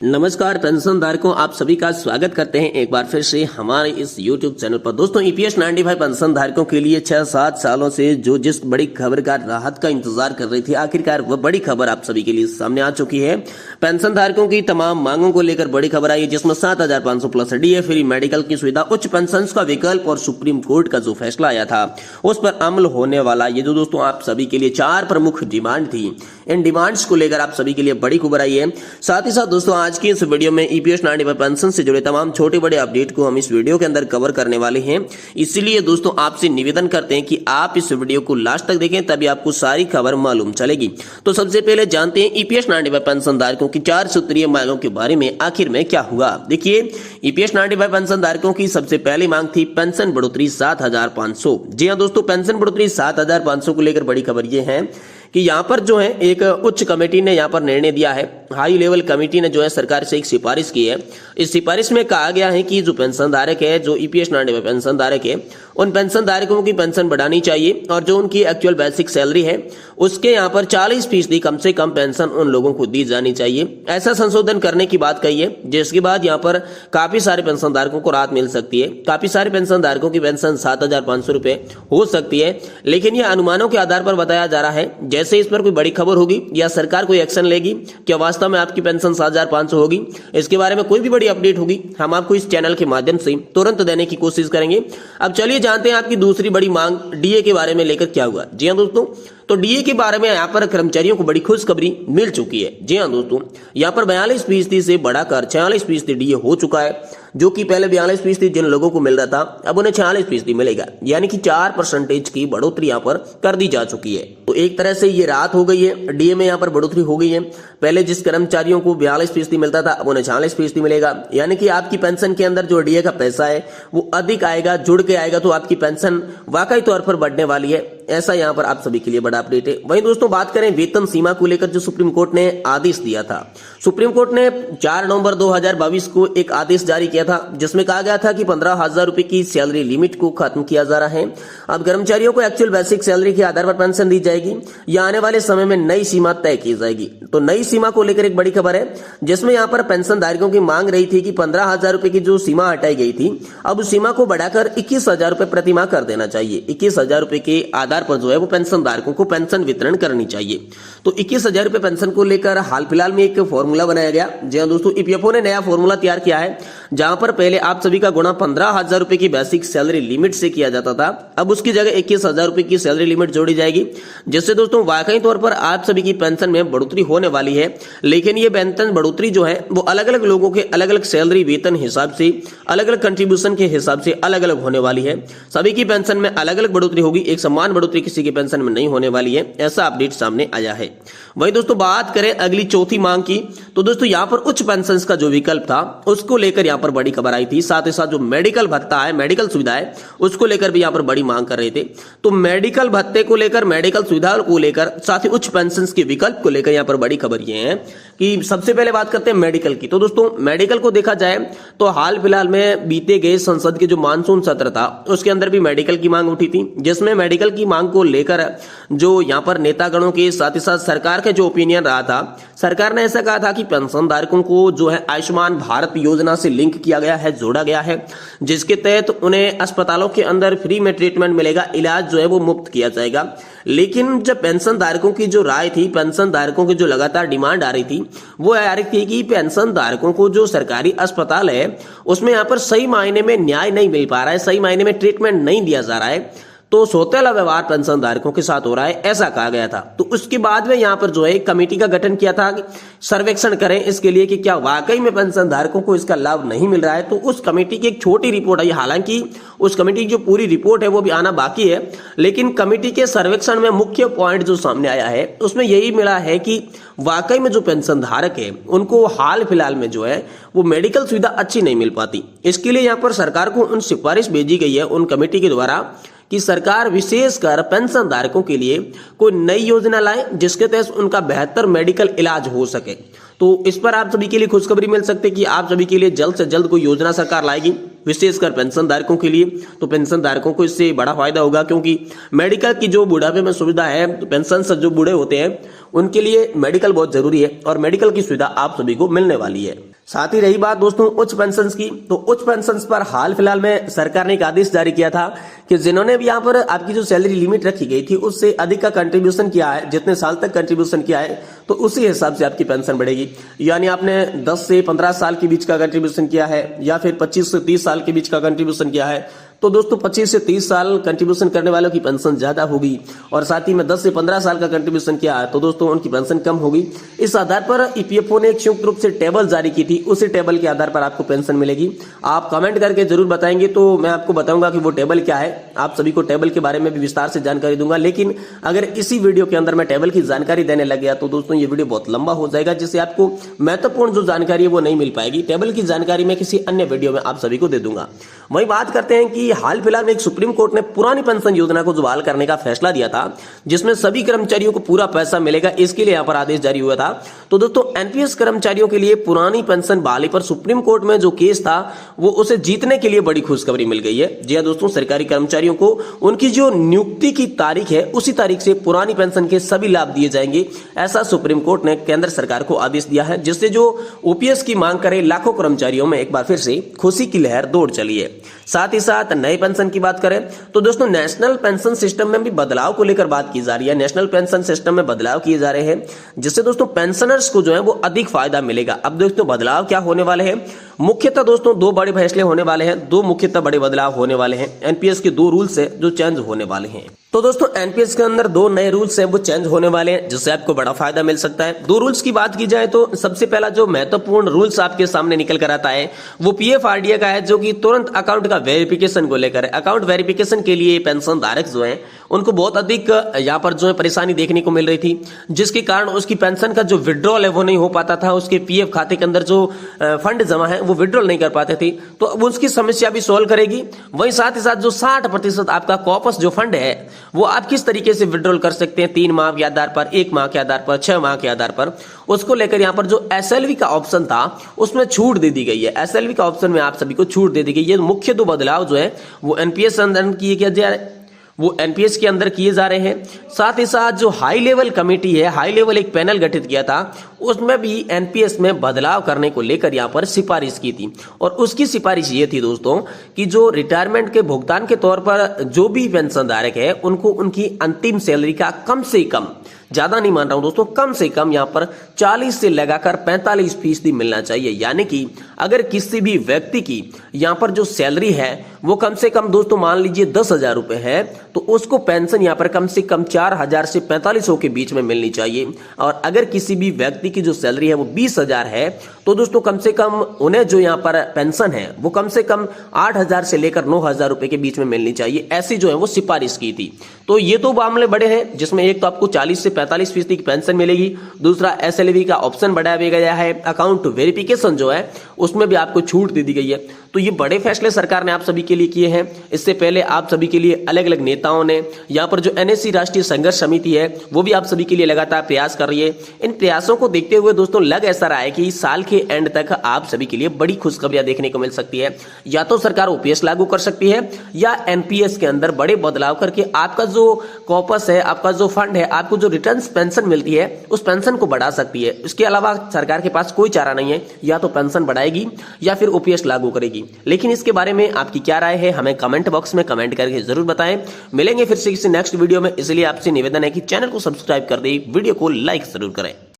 नमस्कार पेंशन धारकों, आप सभी का स्वागत करते हैं एक बार फिर से हमारे इस YouTube चैनल पर। दोस्तों ईपीएस 95 पेंशन धारकों के लिए 6-7 सालों से जो जिस बड़ी खबर का राहत का इंतजार कर रही थी, आखिरकार वह बड़ी खबर आप सभी के लिए सामने आ चुकी है। पेंशन धारकों की तमाम मांगों को लेकर बड़ी खबर आई है, जिसमें 7,500 प्लस डीए, फ्री मेडिकल की सुविधा, उच्च पेंशन का विकल्प और सुप्रीम कोर्ट का जो फैसला आया था उस पर अमल होने वाला। ये जो दोस्तों आप सभी के लिए 4 प्रमुख डिमांड थी, इन डिमांड्स को लेकर आप सभी के लिए बड़ी खबर आई है। साथ ही साथ दोस्तों आज की इस वीडियो में ईपीएस 95 पेंशन से जुड़े तमाम छोटे बड़े अपडेट को हम इस वीडियो के अंदर कवर करने वाले हैं। इसलिए दोस्तों आपसे निवेदन करते हैं कि आप इस वीडियो को लास्ट तक देखें, तभी आपको सारी खबर मालूम चलेगी। तो सबसे पहले जानते हैं ईपीएस 95 पेंशन धारकों की 4 सूत्रीय मांगों के बारे में आखिर में क्या हुआ। देखिए, ईपीएस 95 पेंशन धारकों की सबसे पहली मांग थी पेंशन बढ़ोतरी 7,500। जी हाँ दोस्तों, पेंशन बढ़ोतरी 7,500 को लेकर बड़ी खबर यह है कि यहाँ पर जो है एक उच्च कमेटी ने यहाँ पर निर्णय दिया है। हाई लेवल कमेटी ने जो है सरकार से एक सिफारिश की है। इस सिफारिश में कहा गया है कि जो पेंशन धारक है, जो ईपीएस 95 पेंशन धारक है, उन पेंशन धारकों की पेंशन बढ़ानी चाहिए और जो उनकी एक्चुअल बेसिक सैलरी है उसके यहाँ पर 40% कम से कम पेंशन उन लोगों को दी जानी चाहिए। ऐसा संशोधन करने की बात कही है, जिसके बाद यहाँ पर काफी सारे पेंशन धारकों को राहत मिल सकती है। काफी सारे पेंशन धारकों की पेंशन 7,500 रुपए हो सकती है, लेकिन यह अनुमानों के आधार पर बताया जा रहा है। जैसे इस पर कोई बड़ी खबर होगी या सरकार कोई एक्शन लेगी, क्या वास्तव में आपकी पेंशन 7,500 होगी, इसके बारे में कोई भी बड़ी अपडेट होगी, हम आपको इस चैनल के माध्यम से तुरंत देने की कोशिश करेंगे। अब चलिए जानते हैं आपकी दूसरी बड़ी मांग डीए के बारे में लेकर क्या हुआ। जी हाँ दोस्तों, तो डीए के बारे में यहाँ पर कर्मचारियों को बड़ी खुशखबरी मिल चुकी है। जी हाँ दोस्तों, यहाँ पर 42% से बढ़ाकर 46% डीए हो चुका है। जो कि पहले 42% जिन लोगों को मिल रहा था, अब उन्हें 46% मिलेगा, यानी कि 4% की बढ़ोतरी यहाँ पर कर दी जा चुकी है। तो एक तरह से ये राहत हो गई है, डीए में यहाँ पर बढ़ोतरी हो गई है। पहले जिस कर्मचारियों को 42% मिलता था, अब उन्हें 46% मिलेगा, यानी कि आपकी पेंशन के अंदर जो डीए का पैसा है वो अधिक आएगा, जुड़ के आएगा, तो आपकी पेंशन वाकई तौर पर बढ़ने वाली है। ऐसा यहाँ पर आप सभी के लिए बड़ा अपडेट है। वहीं दोस्तों बात करें वेतन सीमा को लेकर, जो सुप्रीम कोर्ट ने आदेश दिया था। सुप्रीम कोर्ट ने 4 नवंबर 2022 को एक आदेश जारी किया था, जिसमें कहा गया था कि 15,000 रुपए की सैलरी लिमिट को खत्म किया जा रहा है। अब कर्मचारियों को एक्चुअल बेसिक सैलरी के आधार पर पेंशन दी जाएगी या आने वाले समय में नई सीमा तय की जाएगी। तो नई सीमा को लेकर एक बड़ी खबर है, जिसमें यहाँ पर पेंशन धारकों की मांग रही थी कि 15,000 रुपए की जो सीमा हटाई गई थी, अब उस सीमा को बढ़ाकर 21,000 रुपए प्रति माह कर देना चाहिए। 21,000 रुपए के आधार पर जो है वो पेंशन धारकों को पेंशन वितरण करनी चाहिए। तो 21,000 रुपए पेंशन को लेकर हाल फिलहाल में एक फॉर्मूला बनाया गया। जी हाँ दोस्तों, ईपीएफओ ने नया फॉर्मूला तैयार किया है, जहां पर पहले आप सभी का गुणा 15,000 रुपए की बेसिक सैलरी लिमिट से किया जाता था। अब उसकी जगह 21,000 रुपए की सैलरी लिमिट जोड़ी जाएगी, जिससे दोस्तों वाकई तौर पर आप सभी की पेंशन में बढ़ोतरी होने वाली है। लेकिन ये पेंशन बढ़ोतरी जो है वो अलग अलग लोगों के अलग अलग सैलरी वेतन हिसाब से, अलग अलग कंट्रीब्यूशन के हिसाब से अलग अलग होने वाली है। सभी की पेंशन में अलग अलग बढ़ोतरी होगी, एक समान बढ़ोतरी किसी की पेंशन में नहीं होने वाली है। ऐसा अपडेट सामने आया है। वहीं दोस्तों बात करें अगली चौथी मांग की, तो दोस्तों यहाँ पर उच्च पेंशन का जो विकल्प था उसको लेकर यहाँ पर बड़ी खबर आई थी। साथ ही साथ जो मेडिकल भत्ता है, मेडिकल सुविधा है, उसको लेकर भी यहाँ पर बड़ी मांग कर रहे थे। तो मेडिकल भत्ते को लेकर, मेडिकल सुविधा को लेकर, साथ ही उच्च पेंशन के विकल्प को लेकर यहाँ पर बड़ी खबर ये है कि सबसे पहले बात करते हैं मेडिकल की। तो दोस्तों मेडिकल को देखा जाए तो हाल फिलहाल में बीते गए संसद के जो मानसून सत्र था उसके अंदर भी मेडिकल की मांग उठी थी, जिसमें मेडिकल की मांग को लेकर जो यहाँ पर नेतागणों के साथ ही साथ सरकार का जो ओपिनियन रहा था, सरकार ने ऐसा कहा था कि पेंशन धारकों को जो है आयुष्मान भारत योजना से लिंक किया गया है, जोड़ा गया है, जिसके तहत उन्हें अस्पतालों के अंदर फ्री में ट्रीटमेंट मिलेगा, इलाज जो है वो मुफ्त किया जाएगा। लेकिन जब पेंशन धारकों की जो राय थी, पेंशन धारकों की जो लगातार डिमांड आ रही थी, वो आ रही थी कि पेंशन धारकों को जो सरकारी अस्पताल है उसमें यहाँ पर सही मायने में न्याय नहीं मिल पा रहा है, सही मायने में ट्रीटमेंट नहीं दिया जा रहा है, तो सौतेला व्यवहार पेंशन धारकों के साथ हो रहा है, ऐसा कहा गया था। तो उसके बाद में यहाँ पर जो है एक कमेटी का गठन किया था कि सर्वेक्षण करें इसके लिए कि क्या वाकई में पेंशन धारकों को इसका लाभ नहीं मिल रहा है। तो उस कमेटी की एक छोटी रिपोर्ट आई, हालांकि उस कमेटी की जो पूरी रिपोर्ट है वो भी आना बाकी है, लेकिन कमेटी के सर्वेक्षण में मुख्य पॉइंट जो सामने आया है उसमें यही मिला है कि वाकई में जो पेंशन धारक है उनको हाल फिलहाल में जो है वो मेडिकल सुविधा अच्छी नहीं मिल पाती। इसके लिए यहाँ पर सरकार को उन सिफारिश भेजी गई है उन कमेटी के द्वारा कि सरकार विशेषकर पेंशन धारकों के लिए कोई नई योजना लाए, जिसके तहत उनका बेहतर मेडिकल इलाज हो सके। तो इस पर आप सभी के लिए खुशखबरी मिल सकती है कि आप सभी के लिए जल्द से जल्द कोई योजना सरकार लाएगी, विशेषकर पेंशन धारकों के लिए। तो पेंशन धारकों को इससे बड़ा फायदा होगा, क्योंकि मेडिकल की जो बुढ़ापे में सुविधा है, तो पेंशन से जो बूढ़े होते हैं उनके लिए मेडिकल बहुत जरूरी है और मेडिकल की सुविधा आप सभी को मिलने वाली है। साथ ही रही बात दोस्तों उच्च पेंशन की, तो उच्च पेंशन पर हाल फिलहाल में सरकार ने एक आदेश जारी किया था कि जिन्होंने भी यहाँ पर आपकी जो सैलरी लिमिट रखी गई थी उससे अधिक का कंट्रीब्यूशन किया है, जितने साल तक कंट्रीब्यूशन किया है तो उसी हिसाब से आपकी पेंशन बढ़ेगी। यानी आपने 10 से 15 साल के बीच का कंट्रीब्यूशन किया है या फिर 25 से 30 साल के बीच का कंट्रीब्यूशन किया है तो दोस्तों 25 से 30 साल कंट्रीब्यूशन करने वालों की पेंशन ज्यादा होगी, और साथ ही में 10 से 15 साल का कंट्रीब्यूशन किया है तो दोस्तों उनकी पेंशन कम होगी। इस आधार पर ईपीएफओ ने एक संयुक्त रूप से टेबल जारी की थी, उसी टेबल के आधार पर आपको पेंशन मिलेगी। आप कमेंट करके जरूर बताएंगे तो मैं आपको बताऊंगा कि वो टेबल क्या है, आप सभी को टेबल के बारे में भी विस्तार से जानकारी दूंगा। लेकिन अगर इसी वीडियो के अंदर मैं टेबल की जानकारी देने लग गया तो दोस्तों ये वीडियो बहुत लंबा हो जाएगा, जिससे आपको महत्वपूर्ण जो जानकारी है वो नहीं मिल पाएगी। टेबल की जानकारी मैं किसी अन्य वीडियो में आप सभी को दे दूंगा। वही बात करते हैं कि हाल फिलहाल में एक सुप्रीम कोर्ट ने पुरानी पेंशन योजना को बहाल करने का फैसला दिया था, जिसमें सभी कर्मचारियों को पूरा पैसा मिलेगा, इसके लिए यहां पर आदेश जारी हुआ था। तो दोस्तों एनपीएस कर्मचारियों के लिए पुरानी पेंशन बहाली पर सुप्रीम कोर्ट में जो केस था वो उसे जीतने के लिए बड़ी खुशखबरी मिल गई है। जी हां दोस्तों, सरकारी कर्मचारियों को उनकी जो नियुक्ति की तारीख है उसी तारीख से पुरानी पेंशन के सभी लाभ दिए जाएंगे, ऐसा सुप्रीम कोर्ट ने केंद्र सरकार को आदेश दिया है, जिससे जो ओपीएस की मांग करे लाखों कर्मचारियों में एक बार फिर से खुशी की लहर दौड़ चली है। साथ ही साथ नए पेंशन की बात करें तो दोस्तों नेशनल पेंशन सिस्टम में भी बदलाव को लेकर बात की जा रही है। नेशनल पेंशन सिस्टम में बदलाव किए जा रहे हैं, जिससे दोस्तों पेंशनर्स को जो है वो अधिक फायदा मिलेगा। अब दोस्तों बदलाव क्या होने वाले हैं, मुख्यतः दोस्तों दो बड़े फैसले होने वाले हैं, दो मुख्यतः बड़े बदलाव होने वाले हैं। एनपीएस के दो रूल्स है जो चेंज होने वाले हैं। तो दोस्तों एनपीएस के अंदर दो नए रूल्स हैं वो चेंज होने वाले हैं, जिससे आपको बड़ा फायदा मिल सकता है। दो रूल्स की बात की जाए तो सबसे पहला जो महत्वपूर्ण रूल्स आपके सामने निकल कर आता है वो पीएफआरडीए का है, जो कि तुरंत अकाउंट का वेरिफिकेशन को लेकर है। अकाउंट वेरिफिकेशन के लिए पेंशन धारक जो है उनको बहुत अधिक यहाँ पर जो है परेशानी देखने को मिल रही थी, जिसके कारण उसकी पेंशन का जो विड्रॉल है वो नहीं हो पाता था। उसके पीएफ खाते के अंदर जो फंड जमा है वो विड्रॉल नहीं कर पाते थे, तो अब उसकी समस्या भी सॉल्व करेगी। वहीं साथ ही साथ जो 60% आपका कॉपस जो फंड है वो आप किस तरीके से विड्रॉल कर सकते हैं, 3 माह के आधार पर, 1 माह के आधार पर, 6 माह के आधार पर, उसको लेकर यहाँ पर जो एसएलवी का ऑप्शन था उसमें छूट दे दी गई है। एसएलवी का ऑप्शन में आप सभी को छूट दे दी गई है। मुख्य दो बदलाव जो है वो एनपीएस अंदर किए अंदर किए जा रहे हैं। साथ ही साथ जो हाई लेवल कमेटी है, हाई लेवल एक पैनल गठित किया था, उसमें भी एनपीएस में बदलाव करने को लेकर यहाँ पर सिफारिश की थी, और उसकी सिफारिश ये थी दोस्तों कि जो रिटायरमेंट के भुगतान के तौर पर जो भी पेंशन धारक है उनको उनकी अंतिम सैलरी का कम से कम, ज्यादा नहीं मान रहा हूं दोस्तों, कम से कम यहाँ पर 40 से लगाकर 45% मिलना चाहिए। यानी कि अगर किसी भी व्यक्ति की यहाँ पर जो सैलरी है वो कम से कम दोस्तों मान लीजिए 10,000 रुपए है, तो उसको पेंशन यहाँ पर कम से कम 4,000 से 4500 के बीच में मिलनी चाहिए। और अगर किसी भी व्यक्ति की जो सैलरी है वो 20,000 है तो दोस्तों कम से कम उन्हें जो यहाँ पर पेंशन है वो कम से कम 8,000 से लेकर 9,000 रुपए के बीच में मिलनी चाहिए, ऐसी जो है वो सिफारिश की थी। तो ये दो मामले बड़े हैं, जिसमें एक तो आपको 40 से 45% की पेंशन मिलेगी, दूसरा एसएलवी का ऑप्शन बढ़ाया गया है, अकाउंट वेरिफिकेशन जो है उसमें भी आपको छूट दे दी गई है। तो ये बड़े फैसले सरकार ने आप सभी के लिए किए हैं। इससे पहले आप सभी के लिए अलग अलग नेताओं ने यहाँ पर जो एनएससी राष्ट्रीय संघर्ष समिति है वो भी आप सभी के लिए लगातार प्रयास कर रही है। इन प्रयासों को देखते हुए दोस्तों लग ऐसा रहा है कि साल के एंड तक आप सभी के लिए बड़ी खुशखबरियां देखने को मिल सकती है। या तो सरकार ओपीएस लागू कर सकती है या एनपीएस के अंदर बड़े बदलाव करके आपका जो कॉपस है, आपका जो फंड है, आपको जो रिटर्न पेंशन मिलती है उस पेंशन को बढ़ा सकती है। इसके अलावा सरकार के पास कोई चारा नहीं है, या तो पेंशन बढ़ाएगी या फिर ओपीएस लागू करेगी। लेकिन इसके बारे में आपकी क्या राय है हमें कमेंट बॉक्स में कमेंट करके जरूर बताएं। मिलेंगे फिर से किसी नेक्स्ट वीडियो में, इसलिए आपसे निवेदन है कि चैनल को सब्सक्राइब कर दें, वीडियो को लाइक जरूर करें।